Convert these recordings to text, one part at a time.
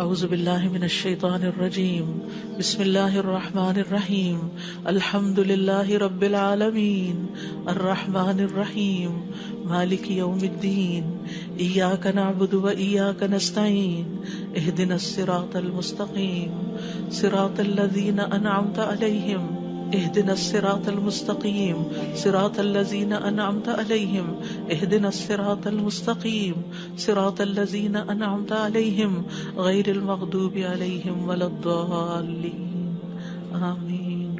اعوذ باللہ من الشیطان الرجیم بسم اللہ الرحمن الرحیم الحمد للہ رب العالمین الرحمن الرحیم مالک یوم الدین ایاک نعبد و ایاک نستعین اہدنا الصراط المستقیم صراط الذین انعمت علیہم اهدنا الصراط المستقيم صراط الذين أنعمت عليهم اهدنا الصراط المستقيم صراط الذين أنعمت عليهم غير المغضوب عليهم ولا الضالين آمين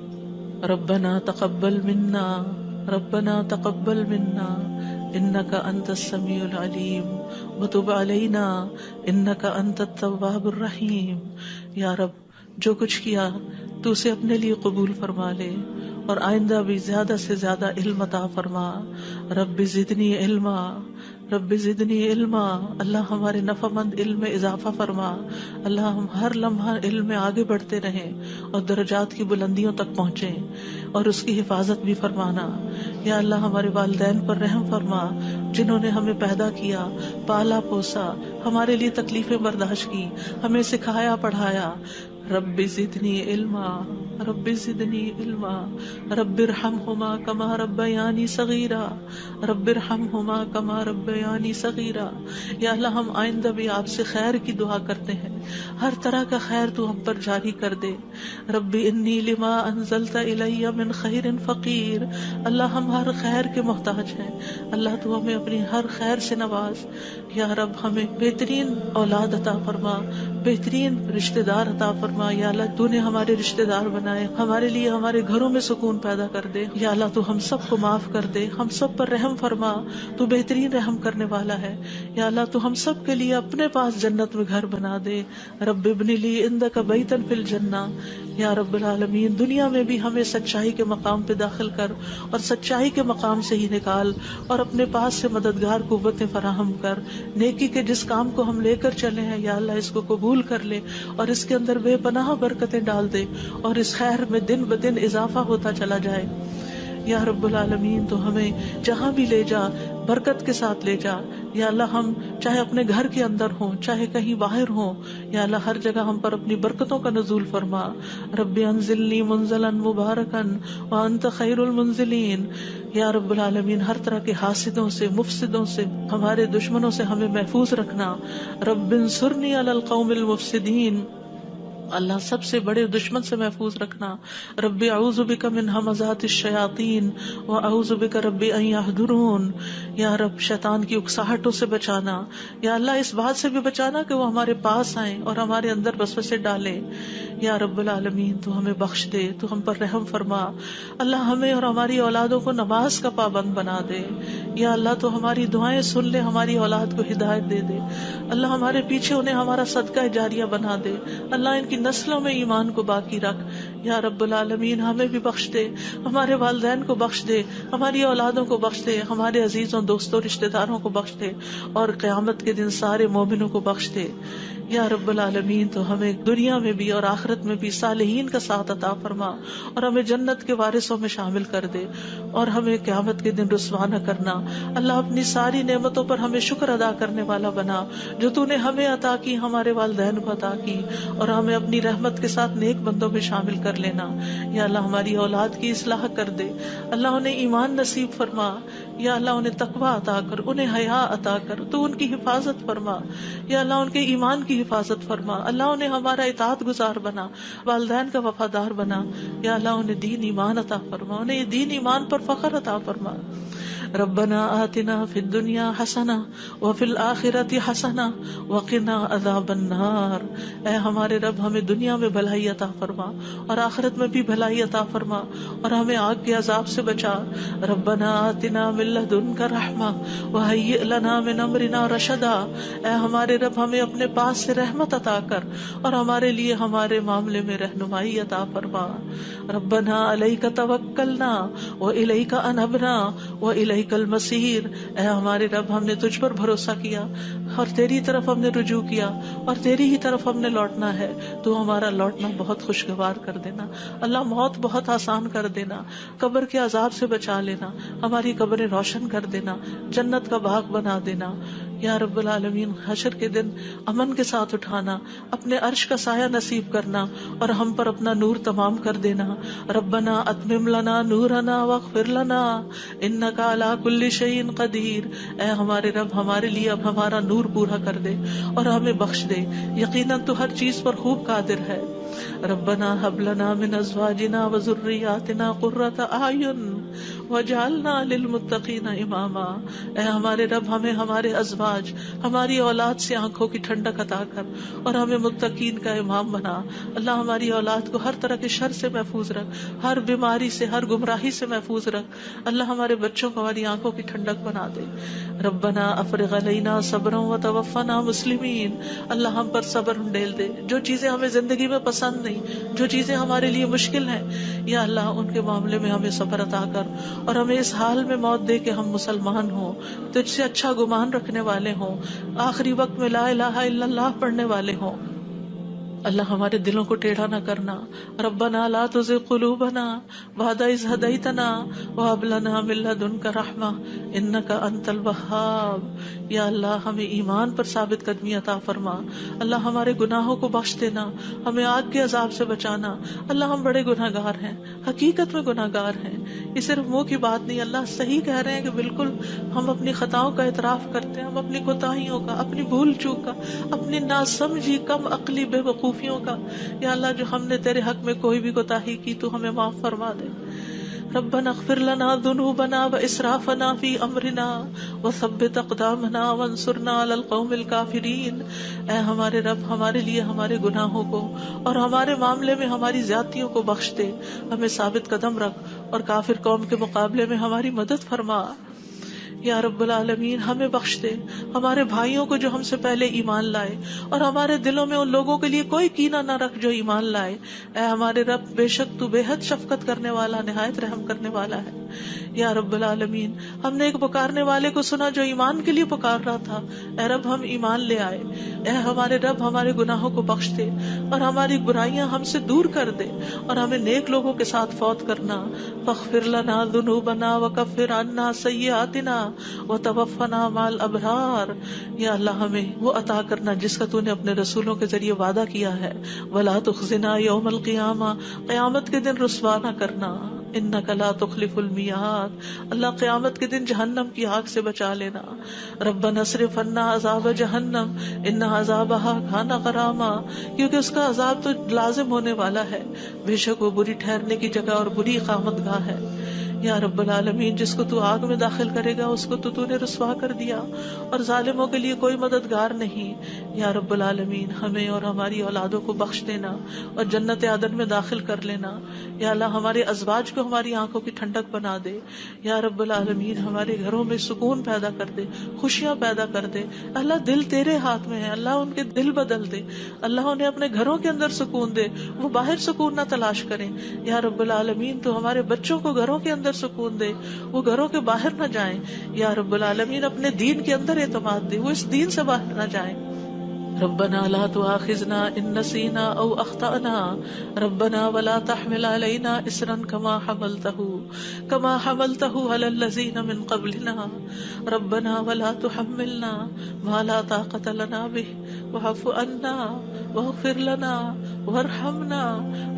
ربنا تقبل منا إنك أنت السميع العليم وتب علينا إنك أنت التواب الرحيم. یا رب جو کچھ کیا تو اسے اپنے لیے قبول فرما لے اور آئندہ بھی زیادہ سے زیادہ علم عطا فرما. رب زدنی علما اللہ ہمارے نفع مند علم میں اضافہ فرما. اللہ ہم ہر لمحہ علم میں آگے بڑھتے رہیں اور درجات کی بلندیوں تک پہنچیں اور اس کی حفاظت بھی فرمانا. یا اللہ ہمارے والدین پر رحم فرما جنہوں نے ہمیں پیدا کیا، پالا پوسا، ہمارے لیے تکلیفیں برداشت کی، ہمیں سکھایا پڑھایا. رب زدنی علما رب ارحمہما کما ربیانی صغیرا یا اللہ ہم آئندہ بھی آپ سے خیر کی دعا کرتے ہیں، ہر طرح کا خیر تو ہم پر جاری کر دے. رب انی لما انزلت الی من خیر فقیر. اللہ ہم ہر خیر کے محتاج ہیں، اللہ تو ہمیں اپنی ہر خیر سے نواز. یا رب ہمیں بہترین اولاد عطا فرما، بہترین رشتہ دار عطا فرما. یا اللہ تو نے ہمارے رشتہ دار بنائے، ہمارے لیے ہمارے گھروں میں سکون پیدا کر دے. یا اللہ تو ہم سب کو معاف کر دے، ہم سب پر رحم فرما، تو بہترین رحم کرنے والا ہے. یا اللہ تو ہم سب کے لیے اپنے پاس جنت میں گھر بنا دے. رب ابن لی عندک بیتا فی الجنہ. یا رب العالمین دنیا میں بھی ہمیں سچائی کے مقام پہ داخل کر اور سچائی کے مقام سے ہی نکال اور اپنے پاس سے مددگار قوتیں فراہم کر. نیکی کے جس کام کو ہم لے کر چلے ہیں یا اللہ اس کو قبول کر لے اور اس کے اندر بے پناہ برکتیں ڈال دے اور اس خیر میں دن بدن اضافہ ہوتا چلا جائے. یا رب العالمین تو ہمیں جہاں بھی لے جا برکت کے ساتھ لے جا. یا اللہ ہم چاہے اپنے گھر کے اندر ہوں چاہے کہیں باہر ہوں، یا اللہ ہر جگہ ہم پر اپنی برکتوں کا نزول فرما. رب انزلنی منزلا مبارکا وانت خیر المنزلین. یا رب العالمین ہر طرح کے حاسدوں سے، مفسدوں سے، ہمارے دشمنوں سے ہمیں محفوظ رکھنا. رب انصرنی علی القوم المفسدین. اللہ سب سے بڑے دشمن سے محفوظ رکھنا. رب اعوذ بک من ہمزات الشیاطین واعوذ بک رب ان یحضرون. یا رب شیطان کی اکساہٹوں سے بچانا. یا اللہ اس بات سے بھی بچانا کہ وہ ہمارے پاس آئیں اور ہمارے اندر وسوسے ڈالیں. یا رب العالمین تو ہمیں بخش دے، تو ہم پر رحم فرما. اللہ ہمیں اور ہماری اولادوں کو نماز کا پابند بنا دے. یا اللہ تو ہماری دعائیں سن لے، ہماری اولاد کو ہدایت دے دے. اللہ ہمارے پیچھے انہیں ہمارا صدقہ جاریہ بنا دے. اللہ ان کی نسلوں میں ایمان کو باقی رکھ. یا رب العالمین ہمیں بھی بخش دے، ہمارے والدین کو بخش دے، ہماری اولادوں کو بخش دے، ہمارے عزیزوں دوستوں رشتہ داروں کو بخش دے اور قیامت کے دن سارے مومنوں کو بخش دے. یا رب العالمین تو ہمیں دنیا میں بھی اور آخرت میں بھی صالحین کا ساتھ عطا فرما اور ہمیں جنت کے وارثوں میں شامل کر دے اور ہمیں قیامت کے دن رسوا نہ کرنا. اللہ اپنی ساری نعمتوں پر ہمیں شکر ادا کرنے والا بنا جو تو نے ہمیں عطا کی، ہمارے والدین کو عطا کی، اور ہمیں اپنی رحمت کے ساتھ نیک بندوں میں شامل کر لینا. یا اللہ ہماری اولاد کی اصلاح کر دے. اللہ انہیں ایمان نصیب فرما. یا اللہ انہیں تقوی عطا کر، انہیں حیا عطا کر، تو ان کی حفاظت فرما. یا اللہ ان کے ایمان کی حفاظت فرما. اللہ انہیں ہمارا اطاعت گزار بنا، والدین کا وفادار بنا. یا اللہ انہیں دین ایمان عطا فرما، انہیں یہ دین ایمان پر فخر عطا فرما. ربنا آتنا فی الدنیا حسنہ وفی الآخرۃ حسنہ وقنا عذاب النار. اے ہمارے رب ہمیں دنیا میں بھلائی عطا فرما اور آخرت میں بھی بھلائی عطا فرما اور ہمیں آگ کے عذاب سے بچا. ربنا آتنا من لدنک رحمہ وہیئ لنا من امرنا رشدا. اے ہمارے رب ہمیں اپنے پاس سے رحمت عطا کر اور ہمارے لیے ہمارے معاملے میں رہنمائی عطا فرما. ربنا علیک توکلنا والیک انبنا والیک المصیر. اے ہمارے رب ہم نے تجھ پر بھروسہ کیا اور تیری طرف ہم نے رجوع کیا اور تیری ہی طرف ہم نے لوٹنا ہے. تو ہمارا لوٹنا بہت خوشگوار کر دینا. اللہ موت بہت آسان کر دینا، قبر کے عذاب سے بچا لینا، ہماری قبریں روشن کر دینا، جنت کا باغ بنا دینا. یا رب العالمین حشر کے دن امن کے ساتھ اٹھانا، اپنے عرش کا سایہ نصیب کرنا اور ہم پر اپنا نور تمام کر دینا. ربنا اتمم لنا نورنا واغفر لنا انک علی کل شیء قدیر. اے ہمارے رب ہمارے لیے اب ہمارا نور پورا کر دے اور ہمیں بخش دے، یقیناً تو ہر چیز پر خوب قادر ہے. ربنا هب لنا من ازواجنا وذرياتنا قرة اعین واجعلنا للمتقین اماما. اے ہمارے رب ہمیں ہمارے ازواج، ہماری اولاد سے آنکھوں کی ٹھنڈک عطا کر اور ہمیں متقین کا امام بنا. اللہ ہماری اولاد کو ہر طرح کے شر سے محفوظ رکھ، ہر بیماری سے، ہر گمراہی سے محفوظ رکھ. اللہ ہمارے بچوں کو ہماری آنکھوں کی ٹھنڈک بنا دے. ربنا افرغ علینا صبرا وتوفنا مسلمین. اللہ ہم پر صبر ڈیل دے. جو چیزیں ہمیں زندگی میں پسند نہیں، جو چیزیں ہمارے لیے مشکل ہیں، یا اللہ ان کے معاملے میں ہمیں صبر عطا کر اور ہمیں اس حال میں موت دے کہ ہم مسلمان ہوں، تجھ سے اچھا گمان رکھنے والے ہوں، آخری وقت میں لا الہ الا اللہ پڑھنے والے ہوں. اللہ ہمارے دلوں کو ٹیڑھا نہ کرنا. ربنا لا تزغ قلوبنا بعد اذ ہدیتنا وہب لنا من لدنک رحمہ انک انت الوہاب. یا اللہ ہمیں ایمان پر ثابت قدمی عطا فرما. اللہ ہمارے گناہوں کو بخش دینا، ہمیں آگ کے عذاب سے بچانا. اللہ ہم بڑے گناہ گار ہیں، حقیقت میں گناہ گار ہیں، یہ صرف منہ کی بات نہیں. اللہ صحیح کہہ رہے ہیں کہ بالکل ہم اپنی خطاؤں کا اعتراف کرتے ہیں، ہم اپنی کوتاہیوں کا، اپنی بھول چوک کا، اپنی ناسمجھی کم عقلی بے وقوفیوں کا. یا اللہ جو ہم نے تیرے حق میں کوئی بھی کوتاہی کی تو ہمیں معاف فرما دے. ربنا اغفر لنا ذنوبنا واسرافنا فی امرنا وثبت اقدامنا وانصرنا علی القوم الکافرین. اے ہمارے رب ہمارے لیے ہمارے گناہوں کو اور ہمارے معاملے میں ہماری زیادتیوں کو بخش دے، ہمیں ثابت قدم رکھ اور کافر قوم کے مقابلے میں ہماری مدد فرما. یا رب العالمین ہمیں بخش دے، ہمارے بھائیوں کو جو ہم سے پہلے ایمان لائے، اور ہمارے دلوں میں ان لوگوں کے لیے کوئی کینہ نہ رکھ جو ایمان لائے. اے ہمارے رب بے شک تو بے حد شفقت کرنے والا، نہایت رحم کرنے والا ہے. یا رب العالمین ہم نے ایک پکارنے والے کو سنا جو ایمان کے لیے پکار رہا تھا. اے رب ہم ایمان لے آئے. اے ہمارے رب ہمارے گناہوں کو بخش دے اور ہماری برائیاں ہم سے دور کر دے اور ہمیں نیک لوگوں کے ساتھ فوت کرنا. فاغفر لنا ذنوبنا وکفر عنا سیئاتنا وتوفنا مع الابرار. یا اللہ ہمیں وہ عطا کرنا جس کا تو نے اپنے رسولوں کے ذریعے وعدہ کیا ہے. ولا تخزنا یوم القیامہ، قیامت کے دن رسوا نہ کرنا. انک لا تخلف المیعاد، اللہ قیامت کے دن جہنم کی آگ سے بچا لینا. ربنا اصرف عنا عذاب جہنم ان عذابها کان غراما، کیونکہ اس کا عذاب تو لازم ہونے والا ہے، بے شک وہ بری ٹھہرنے کی جگہ اور بری اقامت گاہ ہے. یا رب العالمین جس کو تو آگ میں داخل کرے گا اس کو تو نے رسوا کر دیا، اور ظالموں کے لیے کوئی مددگار نہیں. یا رب العالمین ہمیں اور ہماری اولادوں کو بخش دینا اور جنت عدن میں داخل کر لینا. یا اللہ ہمارے ازواج کو ہماری آنکھوں کی ٹھنڈک بنا دے. یا رب العالمین ہمارے گھروں میں سکون پیدا کر دے، خوشیاں پیدا کر دے. اللہ دل تیرے ہاتھ میں ہے، اللہ ان کے دل بدل دے. اللہ انہیں اپنے گھروں کے اندر سکون دے، وہ باہر سکون نہ تلاش کریں. یا رب العالمین تو ہمارے بچوں کو گھروں کے اندر سکون دے، وہ گھروں کے باہر نہ جائیں. یا رب العالمین اپنے دین کے اندر اعتماد دے، وہ اس دین سے باہر نہ جائیں. ربنا لا تؤاخذنا ان نسينا او اخطأنا ربنا ولا تحمل علينا اصرا كما حملته على الذين من قبلنا ربنا ولا تحملنا ما لا طاقة لنا به واعف عنا واغفر لنا وارحمنا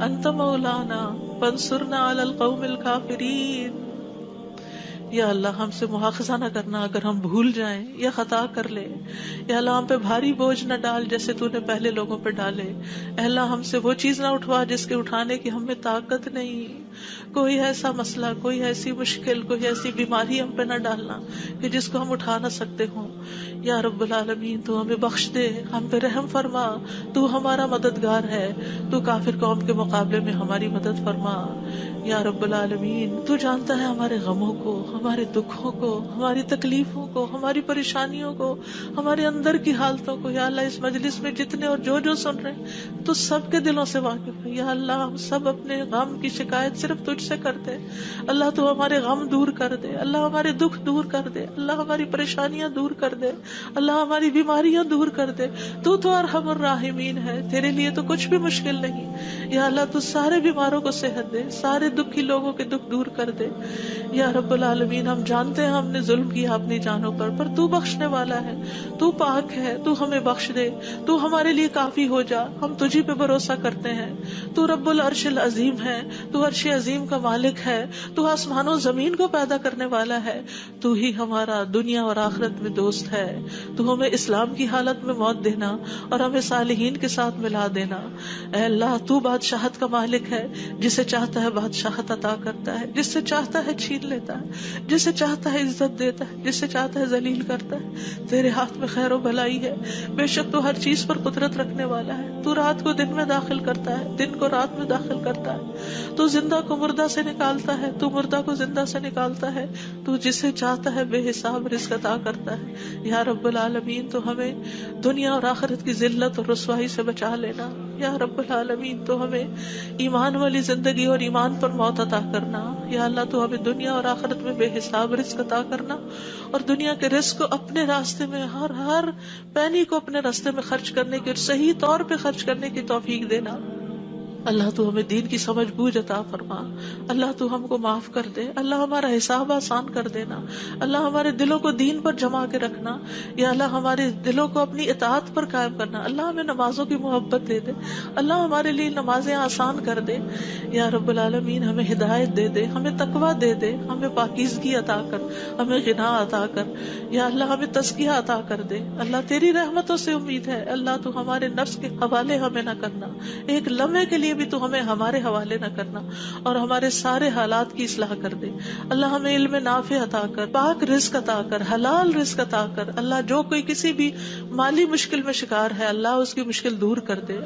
انت مولانا فانصرنا على القوم الكافرين. یا اللہ ہم سے مواخذہ نہ کرنا اگر ہم بھول جائیں یا خطا کر لیں. یا اللہ ہم پہ بھاری بوجھ نہ ڈال جیسے تو نے پہلے لوگوں پہ ڈالے. اے اللہ ہم سے وہ چیز نہ اٹھوا جس کے اٹھانے کی ہمیں طاقت نہیں. کوئی ایسا مسئلہ، کوئی ایسی مشکل، کوئی ایسی بیماری ہم پہ نہ ڈالنا کہ جس کو ہم اٹھا نہ سکتے ہوں. یا رب العالمین تو ہمیں بخش دے، ہم پہ رحم فرما. تو ہمارا مددگار ہے، تو کافر قوم کے مقابلے میں ہماری مدد فرما. یا رب العالمین تو جانتا ہے ہمارے غموں کو، ہمارے دکھوں کو، ہماری تکلیفوں کو، ہماری پریشانیوں کو، ہمارے اندر کی حالتوں کو. یا اللہ اس مجلس میں جتنے اور جو سن رہے ہیں تو سب کے دلوں سے واقف ہے. یا اللہ ہم سب اپنے غم کی شکایت صرف تجھ سے کرتے. اللہ تو ہمارے غم دور کر دے، اللہ ہمارے دکھ دور کر دے، اللہ ہماری پریشانیاں دور کر دے، اللہ ہماری بیماریاں دور کر دے. تو ارحم الراحمین ہے، تیرے لیے تو کچھ بھی مشکل نہیں. یا اللہ تو سارے بیماروں کو صحت دے، سارے دکھی لوگوں کے دکھ دور کر دے. یا رب العالمین ہم جانتے ہیں ہم نے ظلم کیا اپنی جانوں پر تو بخشنے والا ہے, تو پاک ہے, تو ہمیں بخش دے, تو ہمارے لیے کافی ہو جا. ہم تجھی پہ بھروسہ کرتے ہیں. تو رب العرش العظیم ہے, تو عرش عظیم کا مالک ہے, تو آسمان و زمین کو پیدا کرنے والا ہے. تو ہی ہمارا دنیا اور آخرت میں دوست ہے. تو ہمیں اسلام کی حالت میں موت دینا اور ہمیں صالحین کے ساتھ ملا دینا. اے اللہ تو بادشاہت کا مالک ہے, جسے چاہتا ہے بادشاہت عطا کرتا ہے, جس سے چاہتا ہے چھین لیتا ہے, جسے چاہتا ہے عزت دیتا ہے, جس سے چاہتا ہے ذلیل کرتا ہے. تیرے ہاتھ میں خیر و بھلائی ہے. بے شک تو ہر چیز پر قدرت رکھنے والا ہے. تو رات کو دن میں داخل کرتا ہے, دن کو رات میں داخل کرتا ہے. تو زندہ کو مردہ سے نکالتا ہے, تو مردہ کو زندہ سے نکالتا ہے. تو جسے چاہتا ہے بے حساب رزق عطا کرتا ہے. یا رب العالمین تو ہمیں دنیا اور آخرت کی ذلت اور رسوائی سے بچا لینا. یا رب العالمین تو ہمیں ایمان والی زندگی اور ایمان پر موت عطا کرنا. یا اللہ تو ہمیں دنیا اور آخرت میں بے حساب رزق عطا کرنا, اور دنیا کے رزق کو اپنے راستے میں ہر پینی کو اپنے راستے میں خرچ کرنے کی اور صحیح طور پہ خرچ کرنے کی توفیق دینا. اللہ تو ہمیں دین کی سمجھ بوجھ عطا فرما. اللہ تو ہم کو معاف کر دے. اللہ ہمارا حساب آسان کر دینا. اللہ ہمارے دلوں کو دین پر جما کے رکھنا. یا اللہ ہمارے دلوں کو اپنی اطاعت پر قائم کرنا. اللہ ہمیں نمازوں کی محبت دے دے. اللہ ہمارے لیے نمازیں آسان کر دے. یا رب العالمین ہمیں ہدایت دے دے, ہمیں تقویٰ دے دے, ہمیں پاکیزگی عطا کر, ہمیں غنا عطا کر. یا اللہ ہمیں تزکیہ عطا کر دے. اللہ تیری رحمتوں سے امید ہے. اللہ تو ہمارے نفس کے حوالے ہمیں نہ کرنا, ایک لمحے کے لیے بھی تو ہمیں ہمارے حوالے نہ کرنا, اور ہمارے سارے حالات کی اصلاح کر دے. اللہ ہمیں علم نافع عطا کر, پاک رزق عطا کر, حلال رزق عطا کر. اللہ جو کوئی کسی بھی مالی مشکل میں شکار ہے, اللہ اس کی مشکل دور کر دے.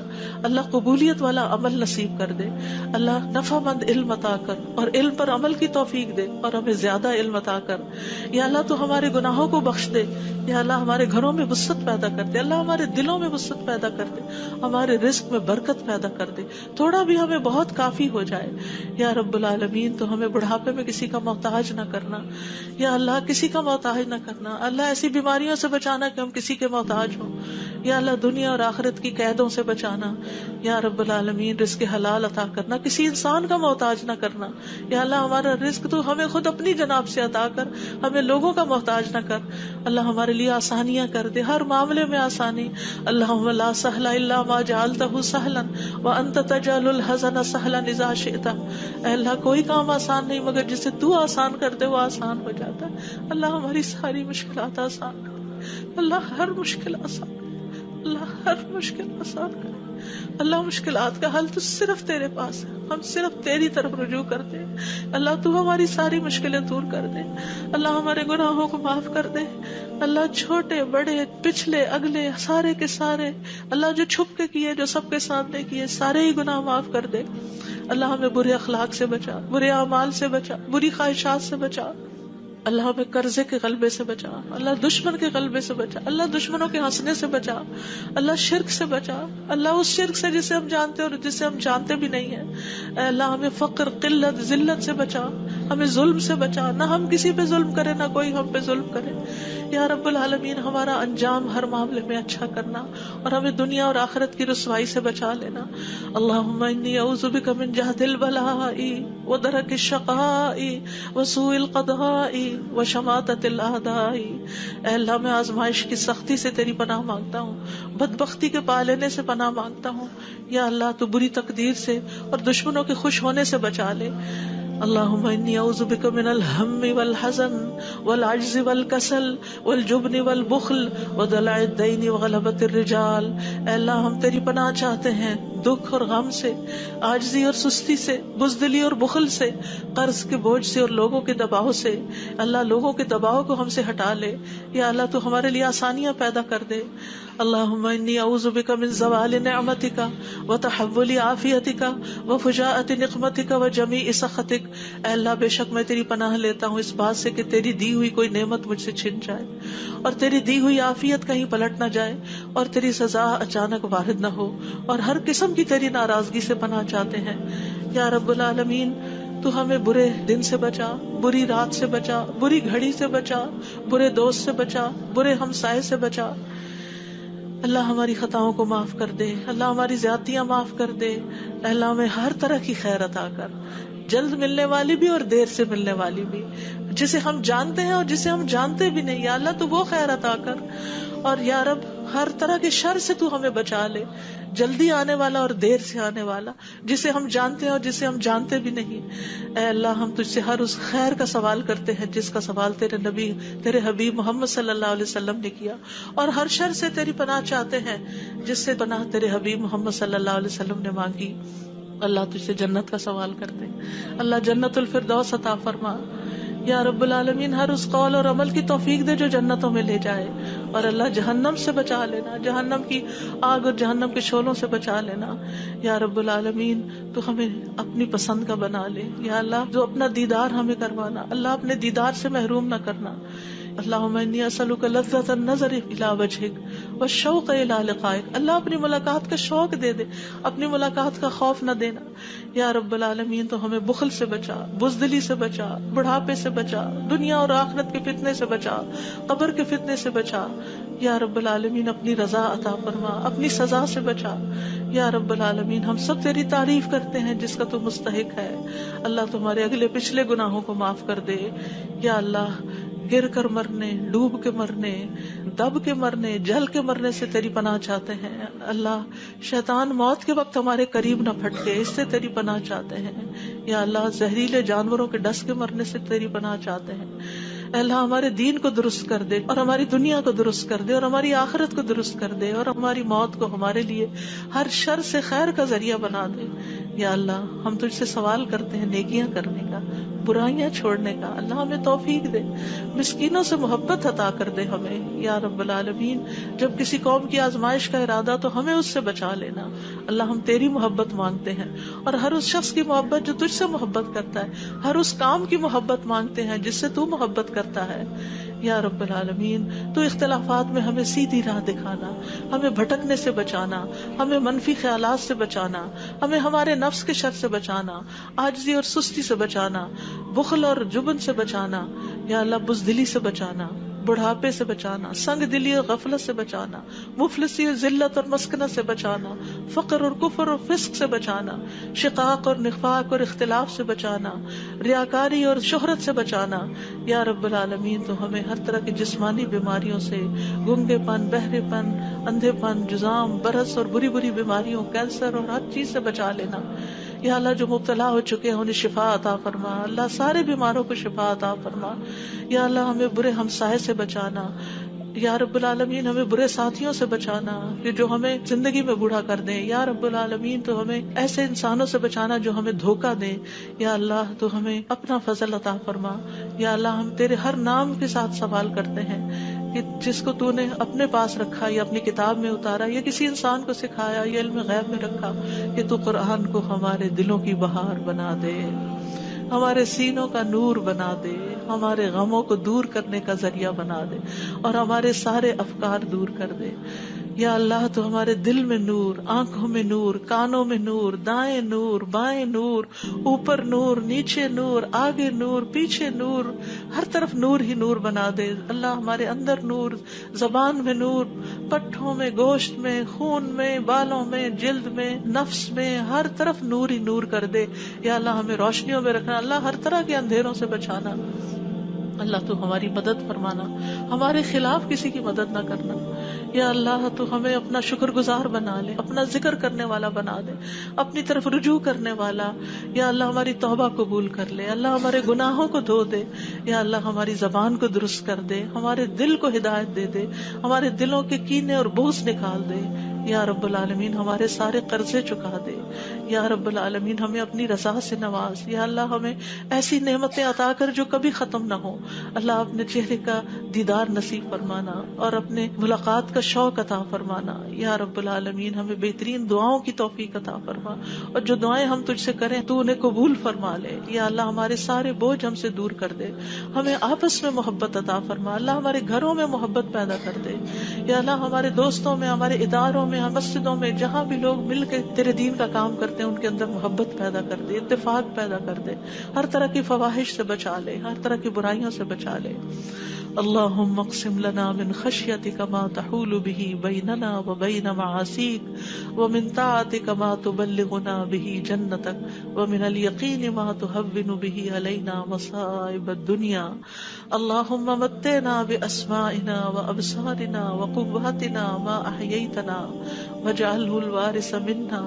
اللہ قبولیت والا عمل نصیب کر دے. اللہ نفع مند علم عطا کر, اور علم پر عمل کی توفیق دے, اور ہمیں زیادہ علم عطا کر. یا اللہ تو ہمارے گناہوں کو بخش دے. یا اللہ ہمارے گھروں میں وسعت پیدا کر دے. اللہ ہمارے دلوں میں وسعت پیدا کر دے, ہمارے رزق میں برکت پیدا کر دے. تھوڑا بھی ہمیں بہت کافی ہو جائے. یا رب العالمین تو ہمیں بڑھاپے میں کسی کا محتاج نہ کرنا. یا اللہ کسی کا محتاج نہ کرنا. اللہ ایسی بیماریوں سے بچانا کہ ہم کسی کے محتاج ہوں. یا اللہ دنیا اور آخرت کی قیدوں سے بچانا. یا رب العالمین رزق حلال عطا کرنا, کسی انسان کا محتاج نہ کرنا. یا اللہ ہمارا رزق تو ہمیں خود اپنی جناب سے عطا کر, ہمیں لوگوں کا محتاج نہ کر. اللہ ہمارے لیے آسانیاں کر دے, ہر معاملے میں آسانی. اللہم لا سہل الا ما جعلتہ سہلا وانت تجعل الحزن سہلا اذا شئت. اے اللہ کوئی کام آسان نہیں مگر جسے تو آسان کر دے وہ آسان ہو جاتا ہے. اللہ ہماری ساری مشکلات آسان کر. اللہ ہر مشکل آسان کر. اللہ ہر مشکل آسان کر. اللہ مشکلات کا حل تو صرف تیرے پاس ہے, ہم صرف تیری طرف رجوع کرتے ہیں. اللہ تو ہماری ساری مشکلیں دور کر دے. اللہ ہمارے گناہوں کو معاف کر دے. اللہ چھوٹے بڑے پچھلے اگلے سارے کے سارے, اللہ جو چھپ کے کیے جو سب کے سامنے کیے, سارے ہی گناہ معاف کر دے. اللہ ہمیں برے اخلاق سے بچا, برے اعمال سے بچا, بری خواہشات سے بچا. اللہ ہمیں قرضے کے غلبے سے بچا. اللہ دشمن کے غلبے سے بچا. اللہ دشمنوں کے ہنسنے سے بچا. اللہ شرک سے بچا. اللہ اس شرک سے جسے ہم جانتے اور جسے ہم جانتے بھی نہیں ہیں. اے اللہ ہمیں فقر قلت ذلت سے بچا. ہمیں ظلم سے بچا, نہ ہم کسی پہ ظلم کرے نہ کوئی ہم پہ ظلم کرے. یا رب العالمین ہمارا انجام ہر معاملے میں اچھا کرنا, اور ہمیں دنیا اور آخرت کی رسوائی سے بچا لینا. اللہم انی اعوذ بک من جہد البلاء ودرک الشقاء وسوء القضاء وشماتۃ الاعداء. اے اللہ میں آزمائش کی سختی سے تیری پناہ مانگتا ہوں, بدبختی کے پا لینے سے پناہ مانگتا ہوں. یا اللہ تو بری تقدیر سے اور دشمنوں کے خوش ہونے سے بچا لے. اللہم انی اعوذ بک من الہم والحزن والعجز والکسل والجبن والبخل ودلع الدین وغلبۃ الرجال. اے اللہ ہم تیری پناہ چاہتے ہیں دکھ اور غم سے, عاجزی اور سستی سے, بزدلی اور بخل سے, قرض کے بوجھ سے اور لوگوں کے دباؤ سے. اللہ لوگوں کے دباؤ کو ہم سے ہٹا لے. یا اللہ تو ہمارے لیے آسانیاں پیدا کر دے. اللہم انی اعوذ بک من زوال نعمتک وتحول عافیتک وفجاءۃ نقمتک وجمیع سخطک. اے اللہ بے شک میں تیری پناہ لیتا ہوں اس بات سے کہ تیری دی ہوئی کوئی نعمت مجھ سے چھن جائے, اور تیری دی ہوئی عافیت کہیں پلٹ نہ جائے, اور تیری سزا اچانک وارد نہ ہو, اور ہر قسم کی تیری ناراضگی سے پناہ چاہتے ہیں. یا رب العالمین تو ہمیں برے دن سے بچا, بری رات سے بچا, بری گھڑی سے بچا, برے دوست سے بچا, برے ہمسائے سے بچا. اللہ ہماری خطاؤں کو معاف کر دے، اللہ ہماری زیادتیاں معاف کر دے، اللہ ہمیں ہر طرح کی خیر عطا کر، جلد ملنے والی بھی اور دیر سے ملنے والی بھی، جسے ہم جانتے ہیں اور جسے ہم جانتے بھی نہیں، یا اللہ تو وہ خیر عطا کر، اور یا رب ہر طرح کے شر سے تو ہمیں بچا لے، جلدی آنے والا اور دیر سے آنے والا، جسے ہم جانتے ہیں اور جسے ہم جانتے بھی نہیں۔ اے اللہ ہم تجھ سے ہر اس خیر کا سوال کرتے ہیں جس کا سوال تیرے نبی، تیرے حبیب محمد صلی اللہ علیہ وسلم نے کیا، اور ہر شر سے تیری پناہ چاہتے ہیں جس سے پناہ تیرے حبیب محمد صلی اللہ علیہ وسلم نے مانگی۔ اللہ تجھ سے جنت کا سوال کرتے ہیں، اللہ جنت الفردوس عطا فرما یا رب العالمین، ہر اس قول اور عمل کی توفیق دے جو جنتوں میں لے جائے، اور اللہ جہنم سے بچا لینا، جہنم کی آگ اور جہنم کے شعلوں سے بچا لینا یا رب العالمین۔ تو ہمیں اپنی پسند کا بنا لے یا اللہ، جو اپنا دیدار ہمیں کروانا، اللہ اپنے دیدار سے محروم نہ کرنا۔ اللہم انی اسألک لذۃ النظر الی وجہک والشوق الی لقائک، اللہ اپنی ملاقات کا شوق دے دے، اپنی ملاقات کا خوف نہ دینا یا رب العالمین۔ تو ہمیں بخل سے بچا، بزدلی سے بچا، بڑھاپے سے بچا، دنیا اور آخرت کے فتنے سے بچا، قبر کے فتنے سے بچا یا رب العالمین۔ اپنی رضا عطا فرما، اپنی سزا سے بچا یا رب العالمین۔ ہم سب تیری تعریف کرتے ہیں جس کا تو مستحق ہے، اللہ تمہارے اگلے پچھلے گناہوں کو معاف کر دے یا اللہ۔ گر کر مرنے، ڈوب کے مرنے، دب کے مرنے، جل کے مرنے سے تیری پناہ چاہتے ہیں اللہ۔ شیطان موت کے وقت ہمارے قریب نہ پھٹکے، اس سے تیری پناہ چاہتے ہیں یا اللہ۔ زہریلے جانوروں کے ڈس کے مرنے سے تیری پناہ چاہتے ہیں اے اللہ۔ ہمارے دین کو درست کر دے اور ہماری دنیا کو درست کر دے اور ہماری آخرت کو درست کر دے، اور ہماری موت کو ہمارے لیے ہر شر سے خیر کا ذریعہ بنا دے یا اللہ۔ ہم تجھ سے سوال کرتے ہیں نیکیاں کرنے کا، برائیاں چھوڑنے کا، اللہ ہمیں توفیق دے، مسکینوں سے محبت عطا کر دے ہمیں یا رب العالمین۔ جب کسی قوم کی آزمائش کا ارادہ تو ہمیں اس سے بچا لینا اللہ۔ ہم تیری محبت مانگتے ہیں، اور ہر اس شخص کی محبت جو تجھ سے محبت کرتا ہے، ہر اس کام کی محبت مانگتے ہیں جس سے تو محبت کرتا ہے یا رب العالمین۔ تو اختلافات میں ہمیں سیدھی راہ دکھانا، ہمیں بھٹکنے سے بچانا، ہمیں منفی خیالات سے بچانا، ہمیں ہمارے نفس کے شر سے بچانا، عاجزی اور سستی سے بچانا، بخل اور جبن سے بچانا یا اللہ، بزدلی سے بچانا، بڑھاپے سے بچانا، سنگ دلی اور غفلت سے بچانا، مفلسی اور ذلت اور مسکنت سے بچانا، فقر اور کفر اور فسق سے بچانا، شقاق اور نفاق اور اختلاف سے بچانا، ریاکاری اور شہرت سے بچانا یا رب العالمین۔ تو ہمیں ہر طرح کی جسمانی بیماریوں سے، گنگے پن، بہرے پن، اندھے پن، جزام، برس اور بری بری بیماریوں، کینسر اور ہر چیز سے بچا لینا یا اللہ۔ جو مبتلا ہو چکے ہیں انہیں شفا عطا فرما اللہ، سارے بیماروں کو شفا عطا فرما یا اللہ۔ ہمیں برے ہمسائے سے بچانا یا رب العالمین، ہمیں برے ساتھیوں سے بچانا کہ جو ہمیں زندگی میں بوڑھا کر دیں یا رب العالمین۔ تو ہمیں ایسے انسانوں سے بچانا جو ہمیں دھوکہ دیں یا اللہ۔ تو ہمیں اپنا فضل عطا فرما یا اللہ۔ ہم تیرے ہر نام کے ساتھ سوال کرتے ہیں کہ جس کو تو نے اپنے پاس رکھا یا اپنی کتاب میں اتارا یا کسی انسان کو سکھایا یا علم غیب میں رکھا، کہ تو قرآن کو ہمارے دلوں کی بہار بنا دے، ہمارے سینوں کا نور بنا دے، ہمارے غموں کو دور کرنے کا ذریعہ بنا دے، اور ہمارے سارے افکار دور کر دے یا اللہ۔ تو ہمارے دل میں نور، آنکھوں میں نور، کانوں میں نور، دائیں نور، بائیں نور، اوپر نور، نیچے نور، آگے نور، پیچھے نور، ہر طرف نور ہی نور بنا دے اللہ۔ ہمارے اندر نور، زبان میں نور، پٹھوں میں، گوشت میں، خون میں، بالوں میں، جلد میں، نفس میں، ہر طرف نور ہی نور کر دے یا اللہ۔ ہمیں روشنیوں میں رکھنا اللہ، ہر طرح کے اندھیروں سے بچانا اللہ۔ تو ہماری مدد فرمانا، ہمارے خلاف کسی کی مدد نہ کرنا یا اللہ۔ تو ہمیں اپنا شکر گزار بنا لے، اپنا ذکر کرنے والا بنا دے، اپنی طرف رجوع کرنے والا یا اللہ۔ ہماری توبہ قبول کر لے اللہ، ہمارے گناہوں کو دھو دے یا اللہ۔ ہماری زبان کو درست کر دے، ہمارے دل کو ہدایت دے دے، ہمارے دلوں کے کینے اور بغض نکال دے یا رب العالمین۔ ہمارے سارے قرضے چکا دے یا رب العالمین۔ ہمیں اپنی رضا سے نواز یا اللہ۔ ہمیں ایسی نعمتیں عطا کر جو کبھی ختم نہ ہو اللہ۔ اپنے چہرے کا دیدار نصیب فرمانا اور اپنے ملاقات کا شوق عطا فرمانا یا رب العالمین۔ ہمیں بہترین دعاؤں کی توفیق عطا فرما، اور جو دعائیں ہم تجھ سے کریں تو انہیں قبول فرما لے یا اللہ۔ ہمارے سارے بوجھ ہم سے دور کر دے، ہمیں آپس میں محبت عطا فرما اللہ۔ ہمارے گھروں میں محبت پیدا کر دے یا اللہ۔ ہمارے دوستوں میں، ہمارے اداروں میں، مسجدوں میں، جہاں بھی لوگ مل کے تیرے دین کا کام کرتے ہیں ان کے اندر محبت پیدا کر دے، اتفاق پیدا کر دے، ہر طرح کی فواحش سے بچا لے، ہر طرح کی برائیوں سے بچا لے۔ اللهم اقسم لنا من خشيتك ما تحول به بيننا وبين معاصيك ومن طاعتك ما تبلغنا به جنتك ومن اليقين ما تهون به علينا مصائب الدنيا اللهم متعنا بأسمائنا وأبصارنا وقواتنا ما أحييتنا واجعله الوارث منا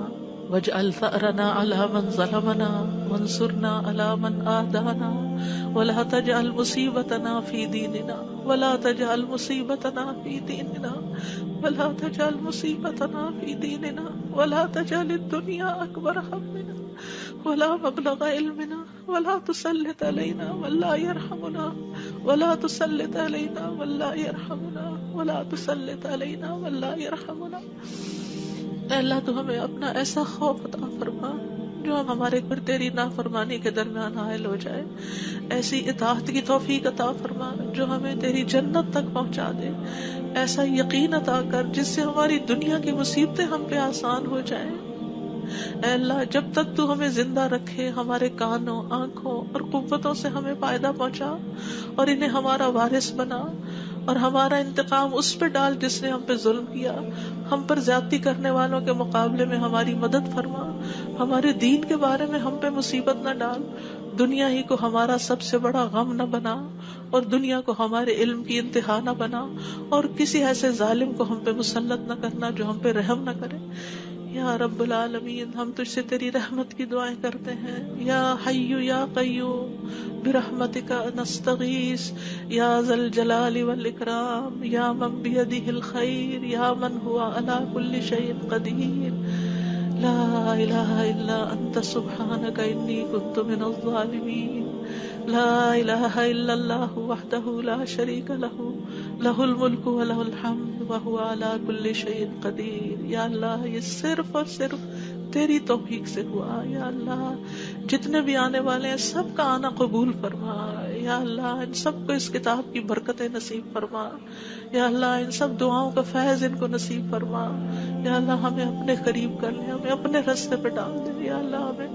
واجعل ثأرنا على من ظلمنا وانصرنا على من آذانا ولا تجعل مصيبتنا في ديننا ولا تجعل مصيبتنا في ديننا ولا تجعل مصيبتنا في ديننا ولا تجعل الدنيا أكبر همنا ولا مبلغ علمنا ولا تسلط علينا من لا يرحمنا ولا تسلط علينا من لا يرحمنا ولا تسلط علينا من لا يرحمنا. اے اللہ تو ہمیں اپنا ایسا خوف عطا فرما جو ہمارے پر تیری نافرمانی کے درمیان حائل ہو جائے، ایسی اطاعت کی توفیق عطا فرما جو ہمیں تیری جنت تک پہنچا دے، ایسا یقین عطا کر جس سے ہماری دنیا کی مصیبتیں ہم پہ آسان ہو جائیں. اے اللہ جب تک تو ہمیں زندہ رکھے ہمارے کانوں، آنکھوں اور قوتوں سے ہمیں فائدہ پہنچا اور انہیں ہمارا وارث بنا اور ہمارا انتقام اس پہ ڈال جس نے ہم پہ ظلم کیا، ہم پر زیادتی کرنے والوں کے مقابلے میں ہماری مدد فرما، ہمارے دین کے بارے میں ہم پہ مصیبت نہ ڈال، دنیا ہی کو ہمارا سب سے بڑا غم نہ بنا اور دنیا کو ہمارے علم کی انتہا نہ بنا اور کسی ایسے ظالم کو ہم پہ مسلط نہ کرنا جو ہم پہ رحم نہ کرے. یا رب العالمین ہم تجھ سے تیری رحمت کی دعائیں کرتے ہیں. یا حی یا قیوم برحمتک نستغیث یا ذا الجلال والاکرام یا من بیدہ الخیر یا من ہوا علی کل شیء قدیر لا الہ الا انت سبحانک انی کنت من الظالمین. لا الہ الا اللہ وحدہ لا شریک لہ لہ الملک ولہ الحمد وہو علی کل شیء قدیر. یا اللہ یہ صرف اور صرف تیری توفیق سے ہوا. یا اللہ جتنے بھی آنے والے ہیں سب کا آنا قبول فرما. یا اللہ ان سب کو اس کتاب کی برکتیں نصیب فرما. یا اللہ ان سب دعاؤں کا فیض ان کو نصیب فرما. یا اللہ ہمیں اپنے قریب کر لے، ہمیں اپنے راستے پہ ڈال دے. یا اللہ ہمیں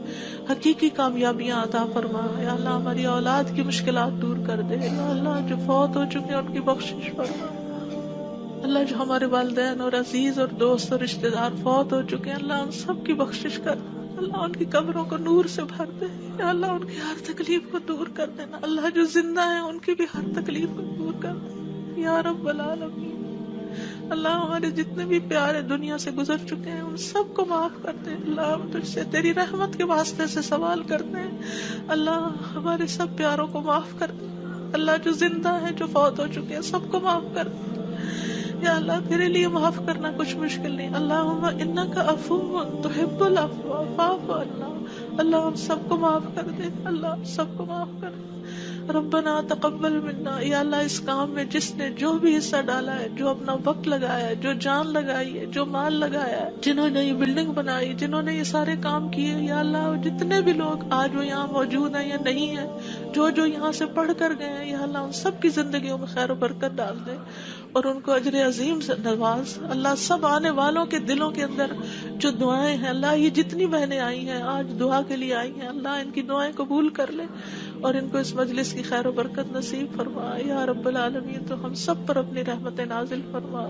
حقیقی کامیابیاں عطا فرما. یا اللہ ہماری اولاد کی مشکلات دور کر دے. یا اللہ جو فوت ہو چکے ہیں ان کی بخشش فرما. اللہ جو ہمارے والدین اور عزیز اور دوست اور رشتہ دار فوت ہو چکے ہیں اللہ ان سب کی بخشش کر. اللہ ان کی قبروں کو نور سے بھر دے. یا اللہ ان کی ہر تکلیف کو دور کر دینا. اللہ جو زندہ ہیں ان کی بھی ہر تکلیف کو دور کر دے یا رب العالمین. اللہ ہمارے جتنے بھی پیارے دنیا سے گزر چکے ہیں ان سب کو معاف کر دے. اللہ ہم تجھ سے تیری رحمت کے واسطے سے سوال کرتے ہیں. اللہ ہمارے سب پیاروں کو معاف کر دے. اللہ جو زندہ ہیں جو فوت ہو چکے ہیں سب کو معاف کر دے. یا اللہ تیرے لیے معاف کرنا کچھ مشکل نہیں. اللہم انک عفو تحب العفو فاعف عنا. اللہ ہم سب کو معاف کر دے. اللہ ہم سب کو معاف کر دے. ربنا تقبل منا. یا اللہ اس کام میں جس نے جو بھی حصہ ڈالا ہے، جو اپنا وقت لگایا ہے، جو جان لگائی ہے، جو مال لگایا ہے، جنہوں نے یہ بلڈنگ بنائی، جنہوں نے یہ سارے کام کیے، یا اللہ جتنے بھی لوگ آج وہ یہاں موجود ہیں یا نہیں ہیں، جو یہاں سے پڑھ کر گئے ہیں، یا اللہ ان سب کی زندگیوں میں خیر و برکت ڈال دے اور ان کو اجر عظیم سے نواز. اللہ سب آنے والوں کے دلوں کے اندر جو دعائیں ہیں، اللہ یہ جتنی بہنیں آئی ہیں آج دعا کے لیے آئی ہیں، اللہ ان کی دعائیں قبول کر لے اور ان کو اس مجلس کی خیر و برکت نصیب فرما. یا رب العالمین تو ہم سب پر اپنی رحمت نازل فرما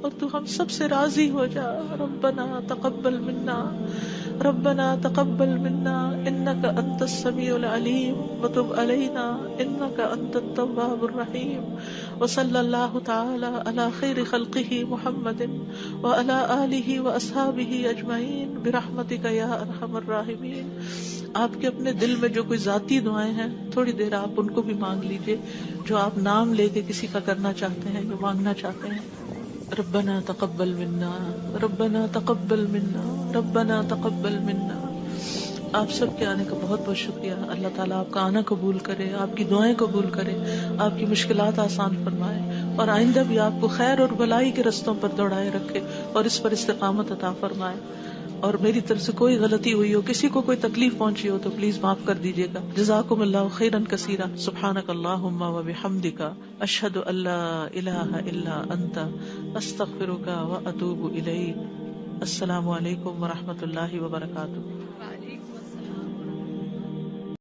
اور تو ہم سب سے راضی ہو جا. ربنا تقبل منا ربنا تقبل منا انك انت السميع العليم وتب علينا انك انت التواب الرحيم. وصلى الله تعالى على خير خلقه محمد وعلى آله واصحابه اجمعين برحمتك يا ارحم الراحمين. آپ کے اپنے دل میں جو کوئی ذاتی دعائیں ہیں تھوڑی دیر آپ ان کو بھی مانگ لیجئے جو آپ نام لے کے کسی کا کرنا چاہتے ہیں، جو مانگنا چاہتے ہیں. ربنا تقبل منا ربنا تقبل منا ربنا تقبل منا. آپ سب کے آنے کا بہت بہت شکریہ. اللہ تعالیٰ آپ کا آنا قبول کرے، آپ کی دعائیں قبول کرے، آپ کی مشکلات آسان فرمائے اور آئندہ بھی آپ کو خیر اور بھلائی کے رستوں پر دوڑائے رکھے اور اس پر استقامت عطا فرمائے. اور میری طرف سے کوئی غلطی ہوئی ہو، کسی کو کوئی تکلیف پہنچی ہو تو پلیز معاف کر دیجیے گا. جزاکم اللہ خیرا کثیرا. سبحانک اللہم و بحمدک اشہد ان لا الہ الا انت استغفرک و اتوب الیک. السلام علیکم و رحمۃ اللہ وبرکاتہ.